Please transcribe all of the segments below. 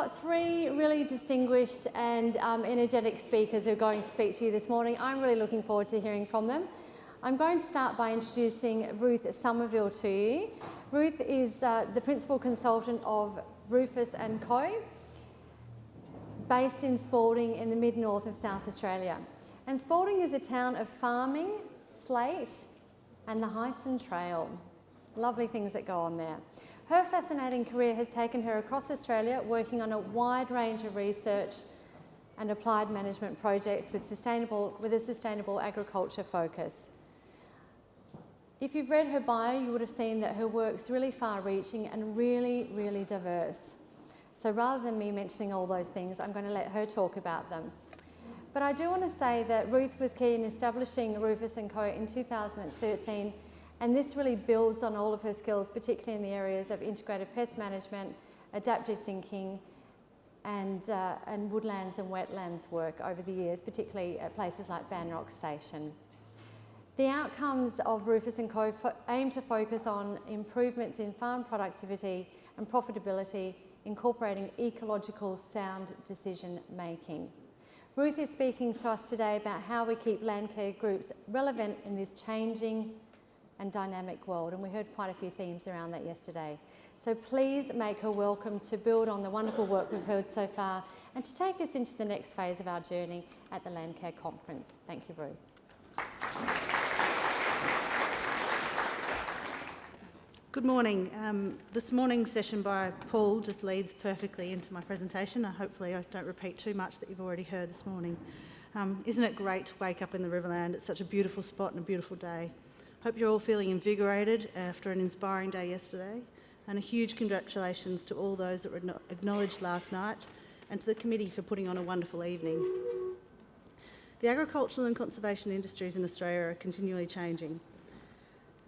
got three really distinguished and energetic speakers who are going to speak to you this morning. I'm really looking forward to hearing from them. I'm going to start by introducing Ruth Sommerville to you. Ruth is the principal consultant of Rufous and Co, based in Spalding in the mid-north of South Australia. And Spalding is a town of farming, slate and the Hyson Trail. Lovely things that go on there. Her fascinating career has taken her across Australia, working on a wide range of research and applied management projects with a sustainable agriculture focus. If you've read her bio, you would have seen that her work's really far-reaching and really, really diverse. So rather than me mentioning all those things, I'm going to let her talk about them. But I do want to say that Ruth was key in establishing Rufous and Co in 2013, and this really builds on all of her skills, particularly in the areas of integrated pest management, adaptive thinking, and woodlands and wetlands work over the years, particularly at places like Banrock Station. The outcomes of Rufous and Co aim to focus on improvements in farm productivity and profitability, incorporating ecological sound decision making. Ruth is speaking to us today about how we keep Landcare groups relevant in this changing and dynamic world, and we heard quite a few themes around that yesterday. So please make her welcome to build on the wonderful work we've heard so far and to take us into the next phase of our journey at the Landcare conference. Thank you, Ruth. Good morning. This morning's session by Paul just leads perfectly into my presentation. Hopefully I don't repeat too much that you've already heard this morning. Isn't it great to wake up in the Riverland? It's such a beautiful spot and a beautiful day. Hope you're all feeling invigorated after an inspiring day yesterday, and a huge congratulations to all those that were acknowledged last night and to the committee for putting on a wonderful evening. The agricultural and conservation industries in Australia are continually changing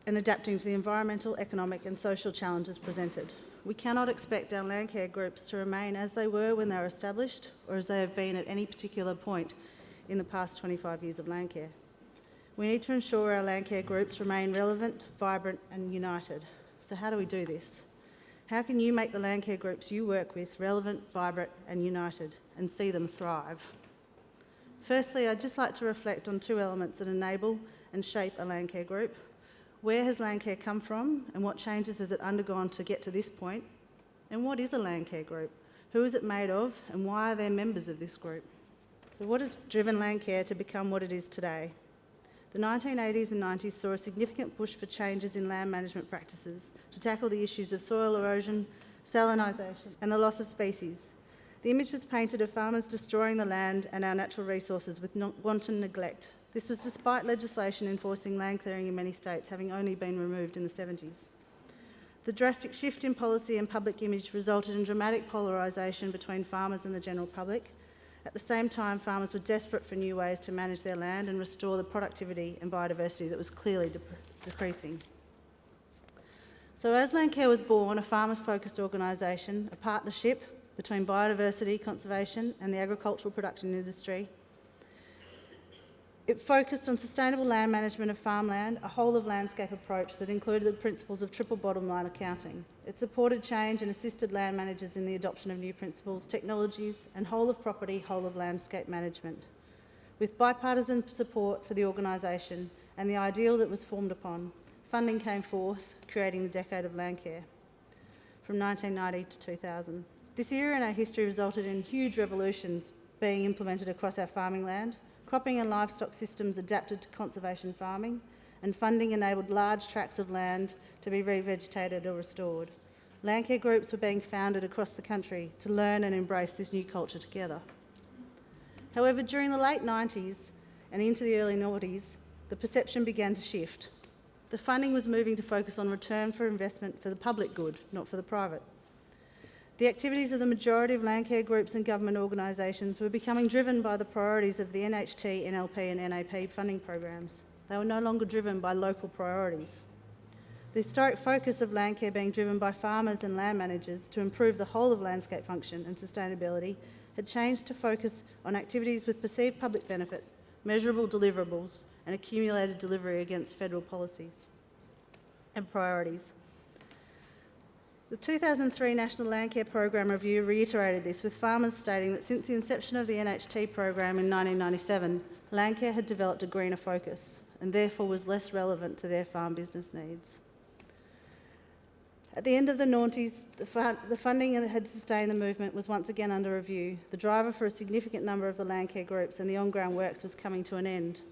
and adapting to the environmental, economic and social challenges presented. We cannot expect our Landcare groups to remain as they were when they were established or as they have been at any particular point in the past 25 years of Landcare. We need to ensure our Landcare groups remain relevant, vibrant and united. So how do we do this? How can you make the Landcare groups you work with relevant, vibrant and united and see them thrive? Firstly, I'd just like to reflect on two elements that enable and shape a Landcare group. Where has Landcare come from and what changes has it undergone to get to this point? And what is a Landcare group? Who is it made of and why are there members of this group? So what has driven Landcare to become what it is today? The 1980s and 90s saw a significant push for changes in land management practices to tackle the issues of soil erosion, salinisation and the loss of species. The image was painted of farmers destroying the land and our natural resources with wanton neglect. This was despite legislation enforcing land clearing in many states having only been removed in the 70s. The drastic shift in policy and public image resulted in dramatic polarisation between farmers and the general public. At the same time, farmers were desperate for new ways to manage their land and restore the productivity and biodiversity that was clearly decreasing. So as Landcare was born, a farmers-focused organisation, a partnership between biodiversity, conservation and the agricultural production industry. It focused on sustainable land management of farmland, a whole-of-landscape approach that included the principles of triple bottom line accounting. It supported change and assisted land managers in the adoption of new principles, technologies and whole-of-property, whole-of-landscape management. With bipartisan support for the organisation and the ideal that was formed upon, funding came forth, creating the decade of Landcare from 1990 to 2000. This era in our history resulted in huge revolutions being implemented across our farming land. Cropping and livestock systems adapted to conservation farming, and funding enabled large tracts of land to be revegetated or restored. Landcare groups were being founded across the country to learn and embrace this new culture together. However, during the late 90s and into the early noughties, the perception began to shift. The funding was moving to focus on return for investment for the public good, not for the private. The activities of the majority of Landcare groups and government organisations were becoming driven by the priorities of the NHT, NLP and NAP funding programs. They were no longer driven by local priorities. The historic focus of Landcare being driven by farmers and land managers to improve the whole of landscape function and sustainability had changed to focus on activities with perceived public benefit, measurable deliverables and accumulated delivery against federal policies and priorities. The 2003 National Landcare Program Review reiterated this, with farmers stating that since the inception of the NHT program in 1997, Landcare had developed a greener focus and therefore was less relevant to their farm business needs. At the end of the noughties, the funding that had sustained the movement was once again under review. The driver for a significant number of the Landcare groups and the on-ground works was coming to an end.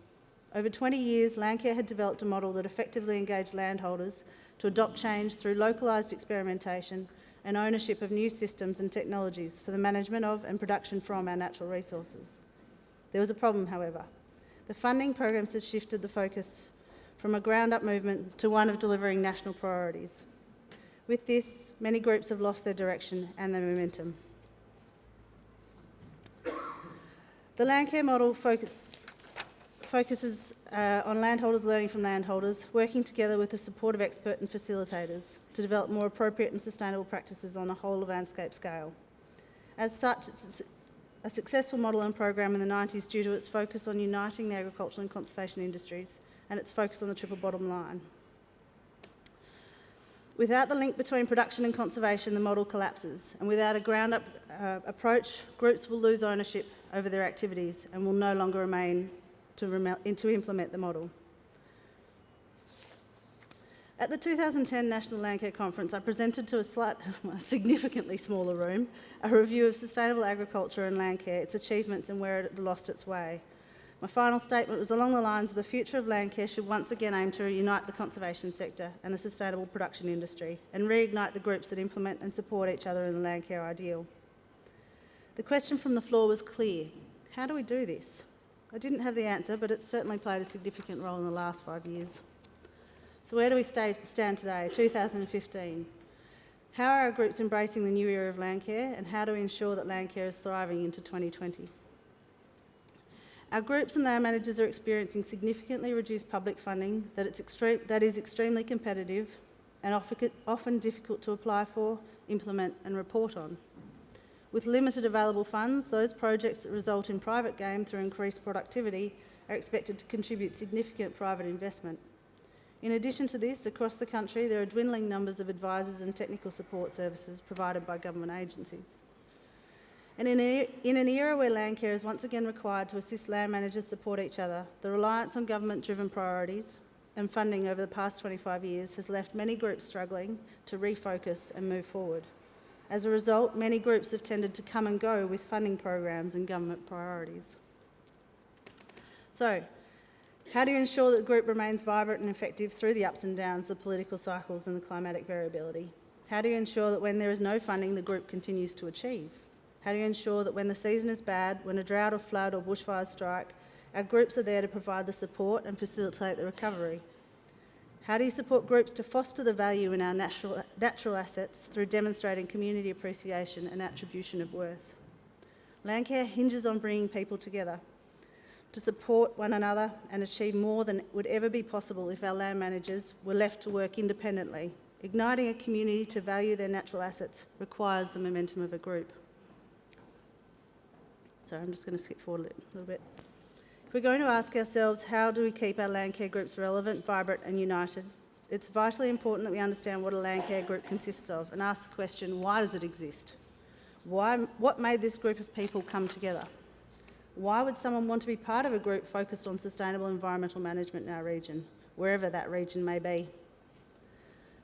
Over 20 years, Landcare had developed a model that effectively engaged landholders to adopt change through localised experimentation and ownership of new systems and technologies for the management of and production from our natural resources. There was a problem, however. The funding programs had shifted the focus from a ground-up movement to one of delivering national priorities. With this, many groups have lost their direction and their momentum. The Landcare model focuses on landholders learning from landholders, working together with the support of expert and facilitators to develop more appropriate and sustainable practices on a whole of landscape scale. As such, it's a successful model and program in the 90s due to its focus on uniting the agricultural and conservation industries and its focus on the triple bottom line. Without the link between production and conservation, the model collapses, and without a ground-up approach, groups will lose ownership over their activities and will no longer remain to implement the model. At the 2010 National Landcare Conference, I presented to a significantly smaller room a review of sustainable agriculture and landcare, its achievements and where it had lost its way. My final statement was along the lines of the future of landcare should once again aim to unite the conservation sector and the sustainable production industry and reignite the groups that implement and support each other in the landcare ideal. The question from the floor was clear. How do we do this? I didn't have the answer, but it's certainly played a significant role in the last 5 years. So where do we stand today, 2015? How are our groups embracing the new era of landcare, and how do we ensure that landcare is thriving into 2020? Our groups and land managers are experiencing significantly reduced public funding that is extremely competitive and often difficult to apply for, implement and report on. With limited available funds, those projects that result in private gain through increased productivity are expected to contribute significant private investment. In addition to this, across the country there are dwindling numbers of advisors and technical support services provided by government agencies. And in an era where landcare is once again required to assist land managers support each other, the reliance on government-driven priorities and funding over the past 25 years has left many groups struggling to refocus and move forward. As a result, many groups have tended to come and go with funding programs and government priorities. So, how do you ensure that the group remains vibrant and effective through the ups and downs, the political cycles and the climatic variability? How do you ensure that when there is no funding, the group continues to achieve? How do you ensure that when the season is bad, when a drought or flood or bushfires strike, our groups are there to provide the support and facilitate the recovery? How do you support groups to foster the value in our natural assets through demonstrating community appreciation and attribution of worth? Landcare hinges on bringing people together to support one another and achieve more than would ever be possible if our land managers were left to work independently. Igniting a community to value their natural assets requires the momentum of a group. So I'm just going to skip forward a little bit. If we're going to ask ourselves how do we keep our landcare groups relevant, vibrant and united, it's vitally important that we understand what a landcare group consists of and ask the question, why does it exist? What made this group of people come together? Why would someone want to be part of a group focused on sustainable environmental management in our region, wherever that region may be?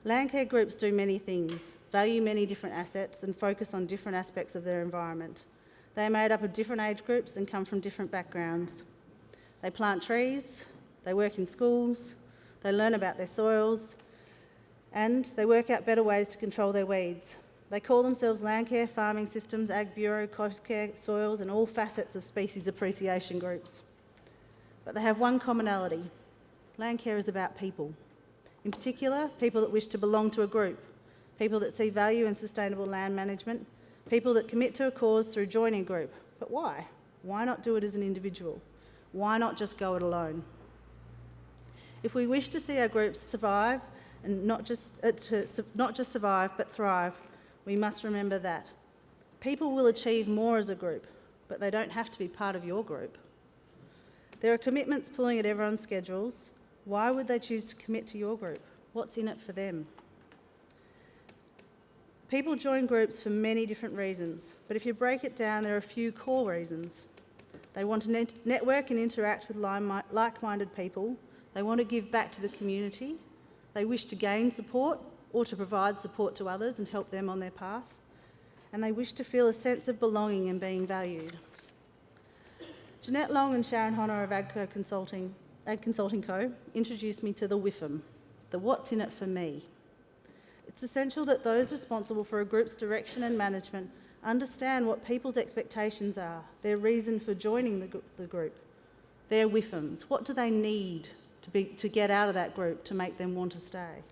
Landcare groups do many things, value many different assets and focus on different aspects of their environment. They are made up of different age groups and come from different backgrounds. They plant trees, they work in schools, they learn about their soils, and they work out better ways to control their weeds. They call themselves Landcare, Farming Systems, Ag Bureau, Coast Care, Soils, and all facets of species appreciation groups. But they have one commonality. Landcare is about people. In particular, people that wish to belong to a group, people that see value in sustainable land management, people that commit to a cause through joining a group. But why? Why not do it as an individual? Why not just go it alone? If we wish to see our groups survive, and not just survive but thrive, we must remember that people will achieve more as a group, but they don't have to be part of your group. There are commitments pulling at everyone's schedules. Why would they choose to commit to your group? What's in it for them? People join groups for many different reasons, but if you break it down, there are a few core reasons. They want to network and interact with like-minded people. They want to give back to the community. They wish to gain support or to provide support to others and help them on their path. And they wish to feel a sense of belonging and being valued. Jeanette Long and Sharon Honor of Ag Consulting Co. introduced me to the WIFM, the What's in it for me. It's essential that those responsible for a group's direction and management understand what people's expectations are, their reason for joining the group, their WIFMs. What do they need to get out of that group to make them want to stay?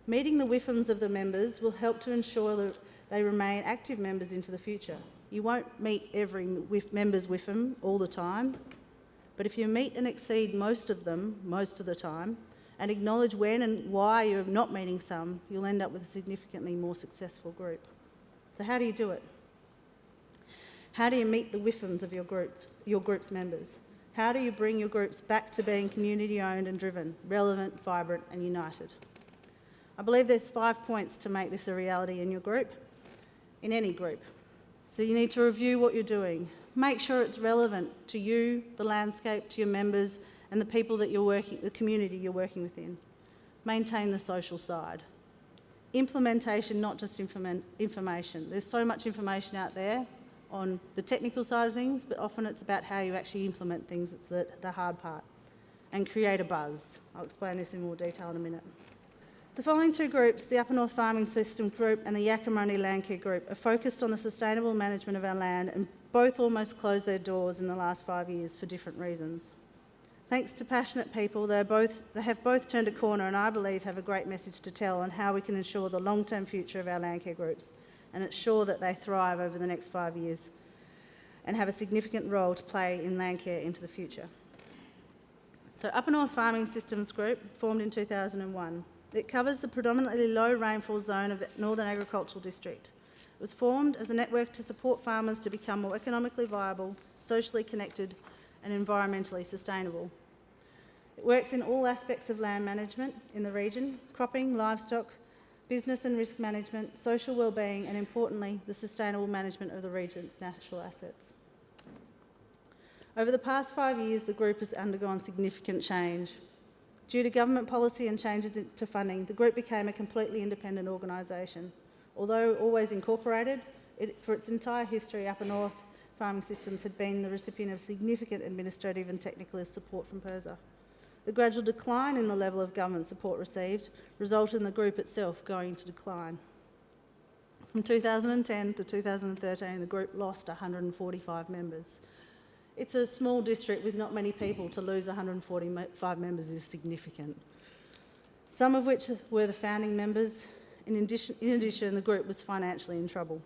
Meeting the WIFMs of the members will help to ensure that they remain active members into the future. You won't meet every member's WIFM all the time, but if you meet and exceed most of them most of the time, and acknowledge when and why you're not meeting some, you'll end up with a significantly more successful group. So how do you do it? How do you meet the WIFMs of your group's members? How do you bring your groups back to being community-owned and driven, relevant, vibrant and united? I believe there's 5 points to make this a reality in your group, in any group. So you need to review what you're doing. Make sure it's relevant to you, the landscape, to your members, and the people that the community you're working within. Maintain the social side. Implementation, not just information. There's so much information out there on the technical side of things, but often it's about how you actually implement things that's the hard part. And create a buzz. I'll explain this in more detail in a minute. The following two groups, the Upper North Farming Systems Group and the Waikerie Landcare Group, are focused on the sustainable management of our land, and both almost closed their doors in the last 5 years for different reasons. Thanks to passionate people, they have both turned a corner and I believe have a great message to tell on how we can ensure the long-term future of our landcare groups and ensure that they thrive over the next 5 years and have a significant role to play in landcare into the future. So Upper North Farming Systems Group, formed in 2001. It covers the predominantly low rainfall zone of the Northern Agricultural District. It was formed as a network to support farmers to become more economically viable, socially connected and environmentally sustainable. It works in all aspects of land management in the region: cropping, livestock, business and risk management, social wellbeing, and importantly, the sustainable management of the region's natural assets. Over the past 5 years, the group has undergone significant change. Due to government policy and changes to funding, the group became a completely independent organisation. Although always incorporated, for its entire history, Upper North Farming Systems had been the recipient of significant administrative and technical support from PIRSA. The gradual decline in the level of government support received resulted in the group itself going into decline. From 2010 to 2013, the group lost 145 members. It's a small district with not many people. To lose 145 members is significant. Some of which were the founding members. In addition, the group was financially in trouble.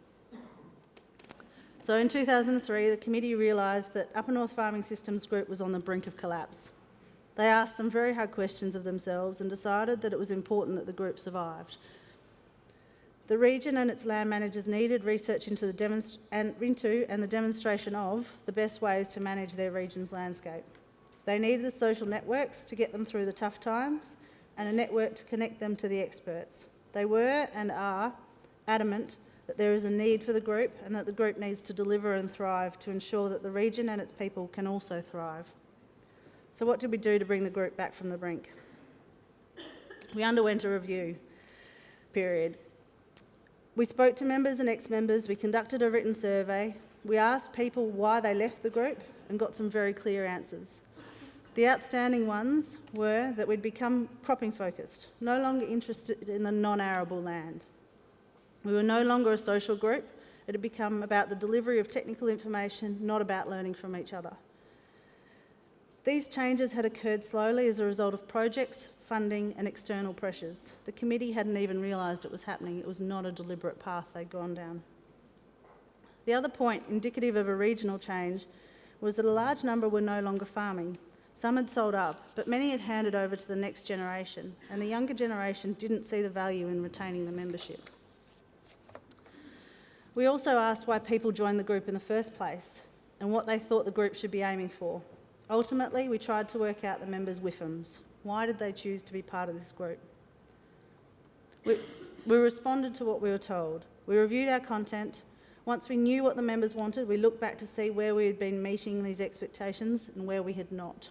So in 2003, the committee realised that Upper North Farming Systems Group was on the brink of collapse. They asked some very hard questions of themselves and decided that it was important that the group survived. The region and its land managers needed research into and the demonstration of the best ways to manage their region's landscape. They needed the social networks to get them through the tough times and a network to connect them to the experts. They were and are adamant that there is a need for the group and that the group needs to deliver and thrive to ensure that the region and its people can also thrive. So what did we do to bring the group back from the brink? We underwent a review period. We spoke to members and ex-members, we conducted a written survey, we asked people why they left the group and got some very clear answers. The outstanding ones were that we'd become cropping focused, no longer interested in the non-arable land. We were no longer a social group. It had become about the delivery of technical information, not about learning from each other. These changes had occurred slowly as a result of projects, funding and external pressures. The committee hadn't even realised it was happening. It was not a deliberate path they'd gone down. The other point, indicative of a regional change, was that a large number were no longer farming. Some had sold up, but many had handed over to the next generation, and the younger generation didn't see the value in retaining the membership. We also asked why people joined the group in the first place and what they thought the group should be aiming for. Ultimately, we tried to work out the members' WIFMs. Why did they choose to be part of this group? We responded to what we were told. We reviewed our content. Once we knew what the members wanted, we looked back to see where we had been meeting these expectations and where we had not.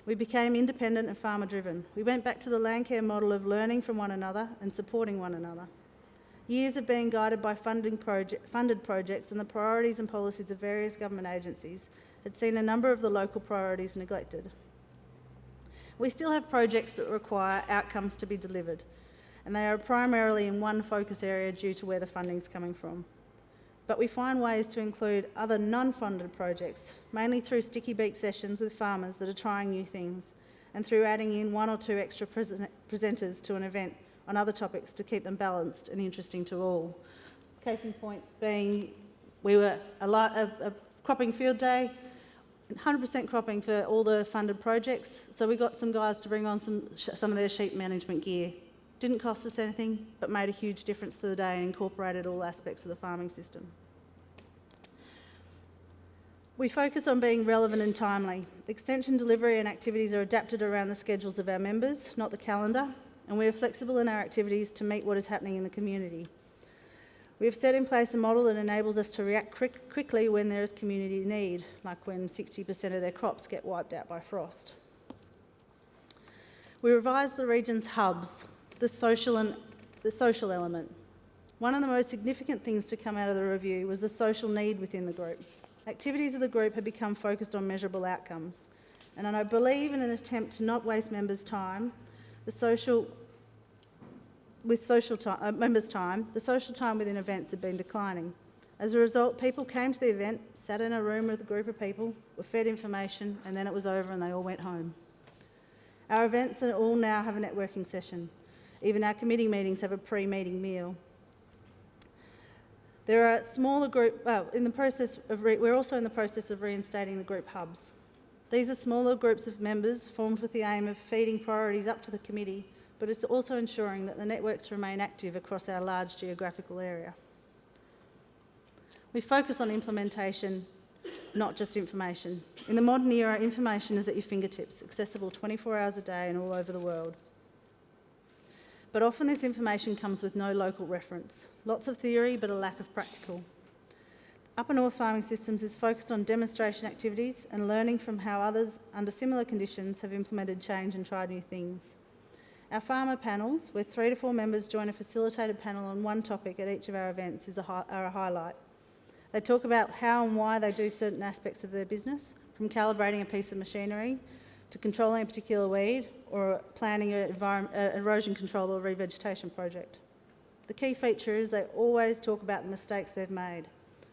We became independent and farmer-driven. We went back to the Landcare model of learning from one another and supporting one another. Years of being guided by funded projects and the priorities and policies of various government agencies had seen a number of the local priorities neglected. We still have projects that require outcomes to be delivered, and they are primarily in one focus area due to where the funding's coming from. But we find ways to include other non-funded projects, mainly through sticky beak sessions with farmers that are trying new things, and through adding in one or two extra presenters to an event on other topics to keep them balanced and interesting to all. Case in point being, we were a cropping field day, 100% cropping for all the funded projects, so we got some guys to bring on some of their sheep management gear. Didn't cost us anything, but made a huge difference to the day and incorporated all aspects of the farming system. We focus on being relevant and timely. Extension delivery and activities are adapted around the schedules of our members, not the calendar, and we are flexible in our activities to meet what is happening in the community. We have set in place a model that enables us to react quickly when there is community need, like when 60% of their crops get wiped out by frost. We revised the region's hubs, the social element. One of the most significant things to come out of the review was the social need within the group. Activities of the group have become focused on measurable outcomes, and I believe in an attempt to not waste members' time, the social time within events had been declining. As a result, people came to the event, sat in a room with a group of people, were fed information, and then it was over and they all went home. Our events all now have a networking session. Even our committee meetings have a pre-meeting meal. There are smaller we're also in the process of reinstating the group hubs. These are smaller groups of members formed with the aim of feeding priorities up to the committee, but it's also ensuring that the networks remain active across our large geographical area. We focus on implementation, not just information. In the modern era, information is at your fingertips, accessible 24 hours a day and all over the world. But often this information comes with no local reference. Lots of theory, but a lack of practical. Upper North Farming Systems is focused on demonstration activities and learning from how others under similar conditions have implemented change and tried new things. Our farmer panels, where 3 to 4 members join a facilitated panel on one topic at each of our events, are a highlight. They talk about how and why they do certain aspects of their business, from calibrating a piece of machinery to controlling a particular weed or planning an erosion control or revegetation project. The key feature is they always talk about the mistakes they've made.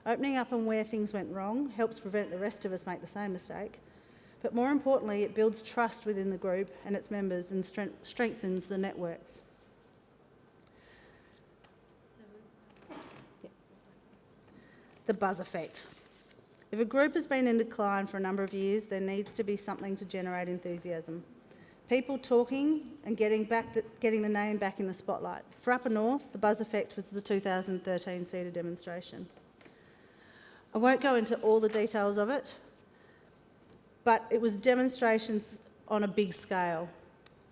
Opening up on where things went wrong helps prevent the rest of us make the same mistake, but more importantly, it builds trust within the group and its members and strengthens the networks. The buzz effect. If a group has been in decline for a number of years, there needs to be something to generate enthusiasm. People talking and getting the name back in the spotlight. For Upper North, the buzz effect was the 2013 CEDA demonstration. I won't go into all the details of it, but it was demonstrations on a big scale.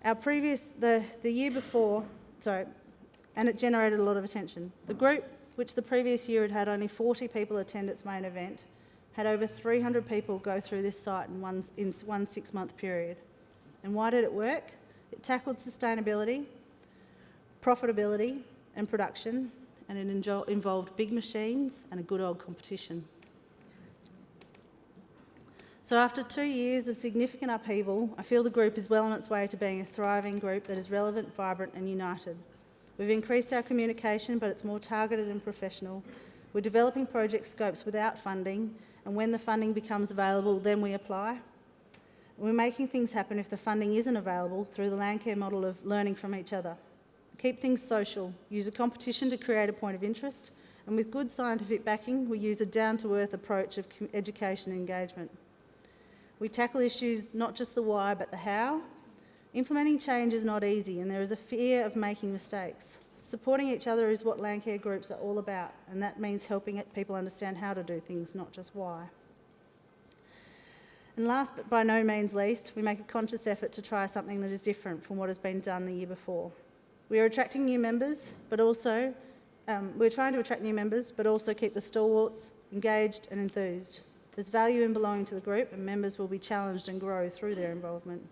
The year before, and it generated a lot of attention. The group, which the previous year had only 40 people attend its main event, had over 300 people go through this site in one 6-month period. And why did it work? It tackled sustainability, profitability and production, and it involved big machines and a good old competition. So after 2 years of significant upheaval, I feel the group is well on its way to being a thriving group that is relevant, vibrant and united. We've increased our communication, but it's more targeted and professional. We're developing project scopes without funding, and when the funding becomes available, then we apply. We're making things happen if the funding isn't available through the Landcare model of learning from each other. Keep things social, use a competition to create a point of interest, and with good scientific backing, we use a down-to-earth approach of education and engagement. We tackle issues, not just the why, but the how. Implementing change is not easy, and there is a fear of making mistakes. Supporting each other is what Landcare groups are all about, and that means helping people understand how to do things, not just why. And last but by no means least, we make a conscious effort to try something that is different from what has been done the year before. We are attracting new members, but also we're trying to attract new members, but also keep the stalwarts engaged and enthused. There's value in belonging to the group, and members will be challenged and grow through their involvement.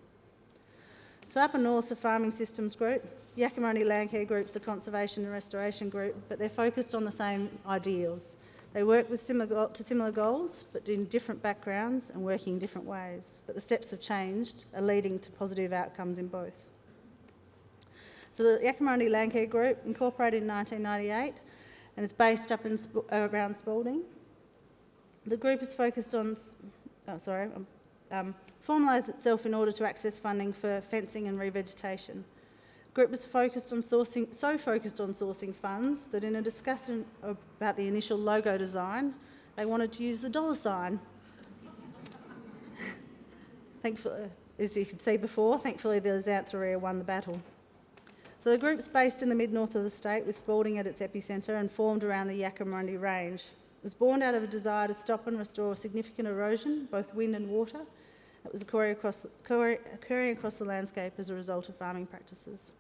So up north's a farming systems group. Waikerie Landcare group's a conservation and restoration group, but they're focused on the same ideals. They work with similar goals, but in different backgrounds and working in different ways. But the steps have changed, are leading to positive outcomes in both. So the Waikerie Landcare group incorporated in 1998 and is based up around Spalding. The group is focused on, formalised itself in order to access funding for fencing and revegetation. The group was focused on sourcing funds that in a discussion about the initial logo design, they wanted to use the dollar sign. Thankfully, as you could see before, thankfully the Xanthorrhea won the battle. So the group's based in the mid-north of the state with Spalding at its epicentre and formed around the Waikerie range. It was born out of a desire to stop and restore significant erosion, both wind and water, that was occurring across the landscape as a result of farming practices.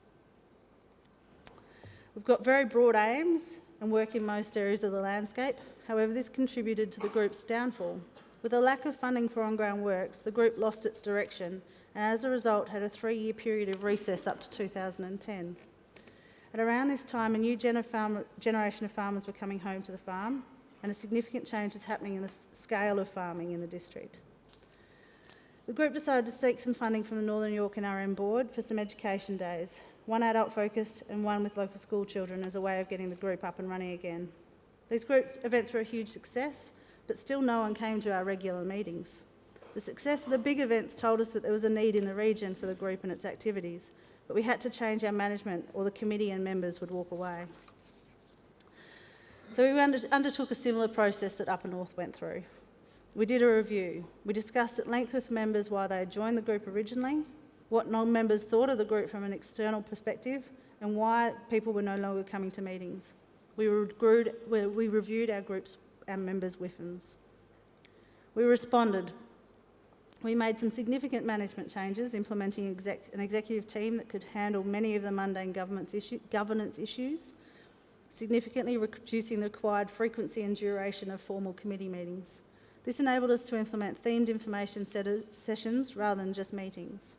We've got very broad aims and work in most areas of the landscape. However, this contributed to the group's downfall. With a lack of funding for ongoing works, the group lost its direction and as a result had a 3-year period of recess up to 2010. At around this time, a new generation of farmers were coming home to the farm and a significant change was happening in the scale of farming in the district. The group decided to seek some funding from the Northern York NRM board for some education days, one adult focused and one with local school children as a way of getting the group up and running again. These events were a huge success, but still no one came to our regular meetings. The success of the big events told us that there was a need in the region for the group and its activities, but we had to change our management or the committee and members would walk away. So we undertook a similar process that Upper North went through. We did a review. We discussed at length with members why they had joined the group originally, what non-members thought of the group from an external perspective, and why people were no longer coming to meetings. We reviewed our members' WIFMs. We responded. We made some significant management changes, implementing an executive team that could handle many of the mundane governance issues, significantly reducing the required frequency and duration of formal committee meetings. This enabled us to implement themed information sessions rather than just meetings.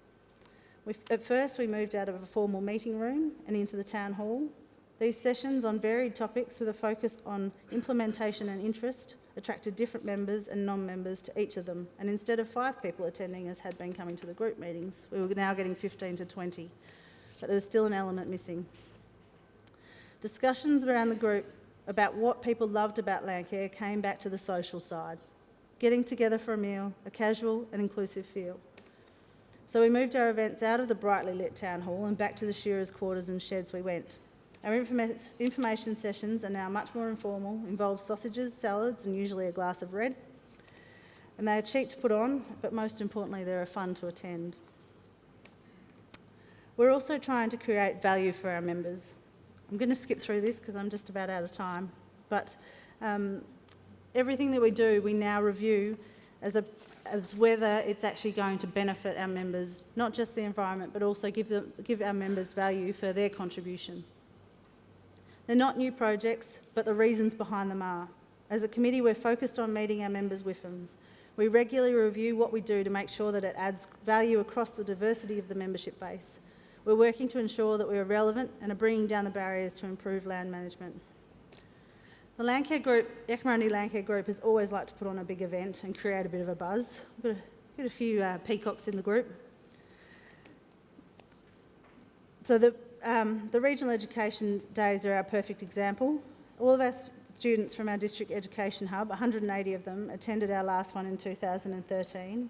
At first, we moved out of a formal meeting room and into the town hall. These sessions on varied topics with a focus on implementation and interest attracted different members and non-members to each of them, and instead of 5 people attending as had been coming to the group meetings, we were now getting 15 to 20, but there was still an element missing. Discussions around the group about what people loved about Landcare came back to the social side, getting together for a meal, a casual and inclusive feel. So we moved our events out of the brightly lit town hall and back to the shearers' quarters and sheds we went. Our information sessions are now much more informal, involve sausages, salads and usually a glass of red. And they are cheap to put on, but most importantly, they're fun to attend. We're also trying to create value for our members. I'm going to skip through this because I'm just about out of time, but everything that we do, we now review as whether it's actually going to benefit our members, not just the environment, but also give our members value for their contribution. They're not new projects, but the reasons behind them are. As a committee, we're focused on meeting our members' WIFMs. We regularly review what we do to make sure that it adds value across the diversity of the membership base. We're working to ensure that we are relevant and are bringing down the barriers to improve land management. The Landcare group, Waikerie Landcare group, has always liked to put on a big event and create a bit of a buzz. We've got a few peacocks in the group. So the regional education days are our perfect example. All of our students from our district education hub, 180 of them, attended our last one in 2013.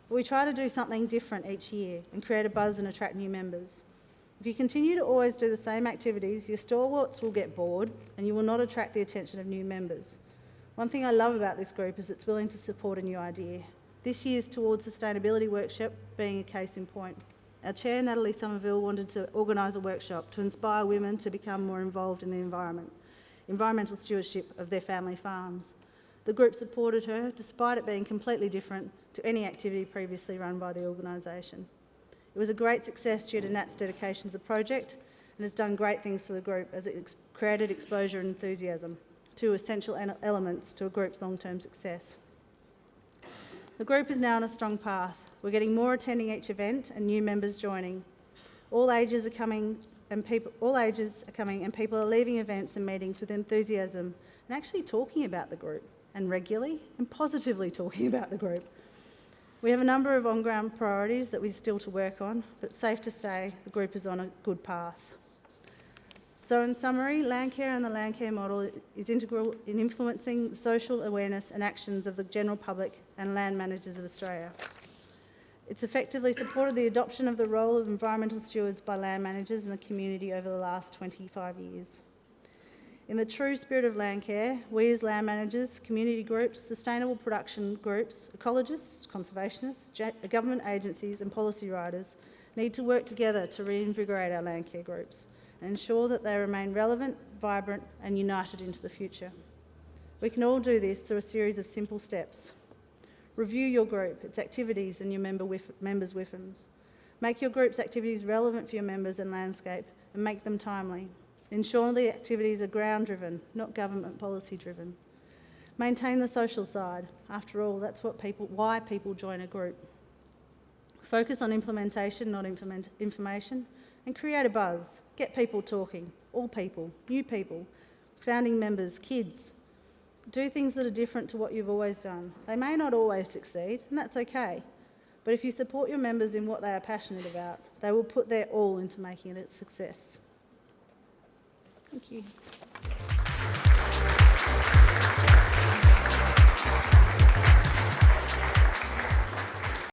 But we try to do something different each year and create a buzz and attract new members. If you continue to always do the same activities, your stalwarts will get bored and you will not attract the attention of new members. One thing I love about this group is it's willing to support a new idea. This year's Towards Sustainability workshop being a case in point. Our chair, Ruth Sommerville, wanted to organise a workshop to inspire women to become more involved in the environmental stewardship of their family farms. The group supported her, despite it being completely different to any activity previously run by the organisation. It was a great success due to Nat's dedication to the project, and has done great things for the group as it created exposure and enthusiasm, two essential elements to a group's long-term success. The group is now on a strong path. We're getting more attending each event and new members joining. All ages are coming and people are leaving events and meetings with enthusiasm and actually talking about the group, and regularly and positively talking about the group. We have a number of on-ground priorities that we're still to work on, but safe to say the group is on a good path. So in summary, Landcare and the Landcare model is integral in influencing the social awareness and actions of the general public and land managers of Australia. It's effectively supported the adoption of the role of environmental stewards by land managers in the community over the last 25 years. In the true spirit of Landcare, we as land managers, community groups, sustainable production groups, ecologists, conservationists, government agencies and policy writers need to work together to reinvigorate our Landcare groups and ensure that they remain relevant, vibrant and united into the future. We can all do this through a series of simple steps. Review your group, its activities and your members' WIFMs. Make your group's activities relevant for your members and landscape and make them timely. Ensure the activities are ground-driven, not government policy-driven. Maintain the social side. After all, that's why people join a group. Focus on implementation, not information, and create a buzz. Get people talking, all people, new people, founding members, kids. Do things that are different to what you've always done. They may not always succeed, and that's okay. But if you support your members in what they are passionate about, they will put their all into making it a success. Thank you.